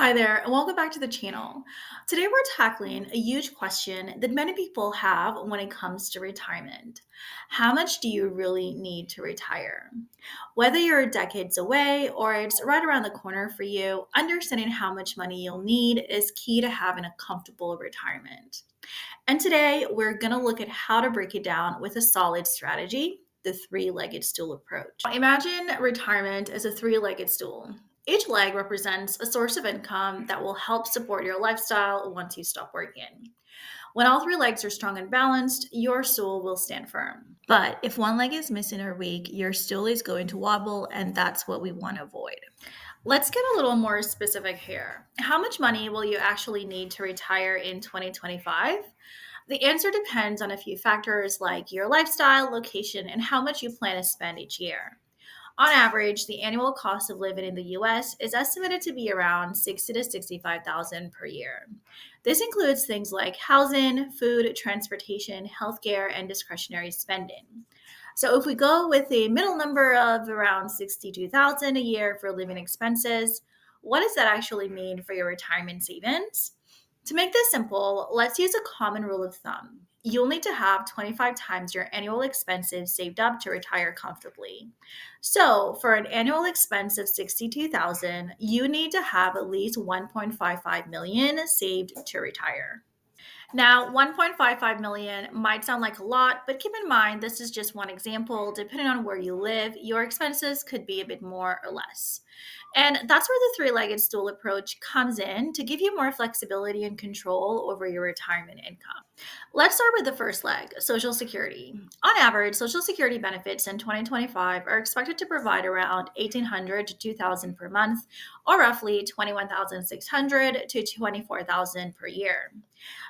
Hi there, and welcome back to the channel. Today we're tackling a huge question that many people have when it comes to retirement. How much do you really need to retire? Whether you're decades away or it's right around the corner for you, understanding how much money you'll need is key to having a comfortable retirement. And today we're going to look at how to break it down with a solid strategy, the three-legged stool approach. Imagine retirement as a three-legged stool. Each leg represents a source of income that will help support your lifestyle once you stop working. When all three legs are strong and balanced, your stool will stand firm. But if one leg is missing or weak, your stool is going to wobble, and that's what we want to avoid. Let's get a little more specific here. How much money will you actually need to retire in 2025? The answer depends on a few factors like your lifestyle, location, and how much you plan to spend each year. On average, the annual cost of living in the US is estimated to be around 60 to 65,000 per year. This includes things like housing, food, transportation, healthcare, and discretionary spending. So if we go with a middle number of around 62,000 a year for living expenses, what does that actually mean for your retirement savings? To make this simple, let's use a common rule of thumb. You'll need to have 25 times your annual expenses saved up to retire comfortably. So, for an annual expense of 62,000, you need to have at least 1.55 million saved to retire. Now, 1.55 million might sound like a lot, but keep in mind this is just one example. Depending on where you live, your expenses could be a bit more or less. And that's where the three-legged stool approach comes in to give you more flexibility and control over your retirement income. Let's start with the first leg, Social Security. On average, Social Security benefits in 2025 are expected to provide around 1,800 to 2,000 per month, or roughly 21,600 to 24,000 per year.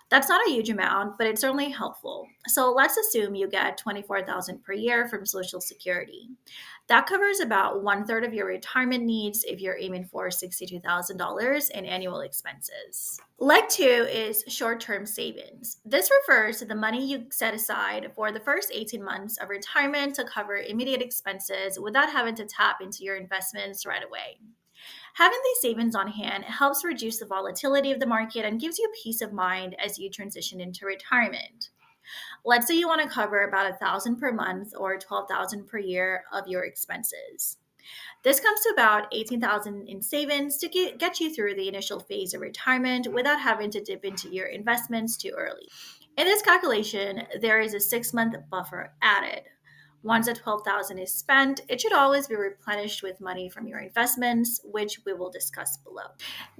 That's not a huge amount, but it's certainly helpful. So let's assume you get 24,000 per year from Social Security. That covers about one third of your retirement needs if you're aiming for $62,000 in annual expenses. Leg two is short-term savings. This refers to the money you set aside for the first 18 months of retirement to cover immediate expenses without having to tap into your investments right away. Having these savings on hand helps reduce the volatility of the market and gives you peace of mind as you transition into retirement. Let's say you want to cover about 1,000 per month or 12,000 per year of your expenses. This comes to about 18,000 in savings to get you through the initial phase of retirement without having to dip into your investments too early. In this calculation, there is a 6-month buffer added. Once the 12,000 is spent, it should always be replenished with money from your investments, which we will discuss below.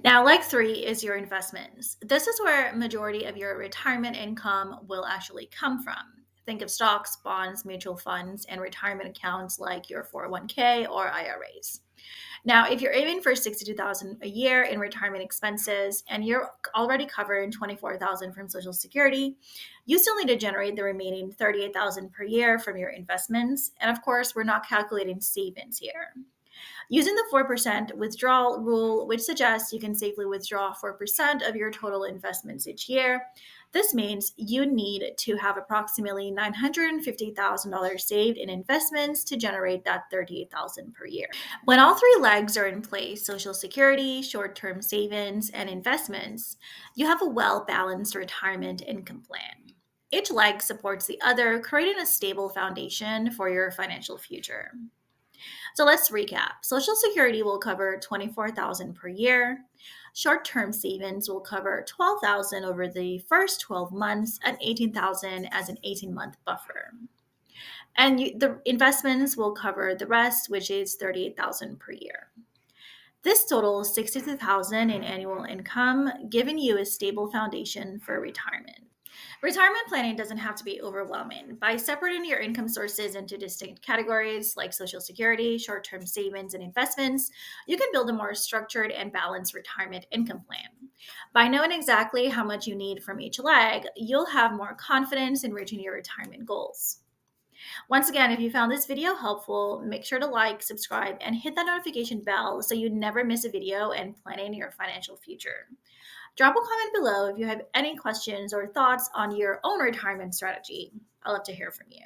Now, leg three is your investments. This is where majority of your retirement income will actually come from. Think of stocks, bonds, mutual funds, and retirement accounts like your 401k or IRAs. Now, if you're aiming for 62,000 a year in retirement expenses and you're already covering 24,000 from Social Security, you still need to generate the remaining 38,000 per year from your investments. And of course, we're not calculating savings here. Using the 4% withdrawal rule, which suggests you can safely withdraw 4% of your total investments each year, this means you need to have approximately $950,000 saved in investments to generate that $38,000 per year. When all three legs are in place, Social Security, short-term savings, and investments, you have a well-balanced retirement income plan. Each leg supports the other, creating a stable foundation for your financial future. So let's recap. Social Security will cover $24,000 per year. Short-term savings will cover $12,000 over the first 12 months and $18,000 as an 18-month buffer. And the investments will cover the rest, which is $38,000 per year. This totals $62,000 in annual income, giving you a stable foundation for retirement. Retirement planning doesn't have to be overwhelming. By separating your income sources into distinct categories like Social Security, short-term savings, and investments, you can build a more structured and balanced retirement income plan. By knowing exactly how much you need from each leg, you'll have more confidence in reaching your retirement goals. Once again, if you found this video helpful, make sure to like, subscribe, and hit that notification bell so you never miss a video and planning your financial future. Drop a comment below if you have any questions or thoughts on your own retirement strategy. I'd love to hear from you.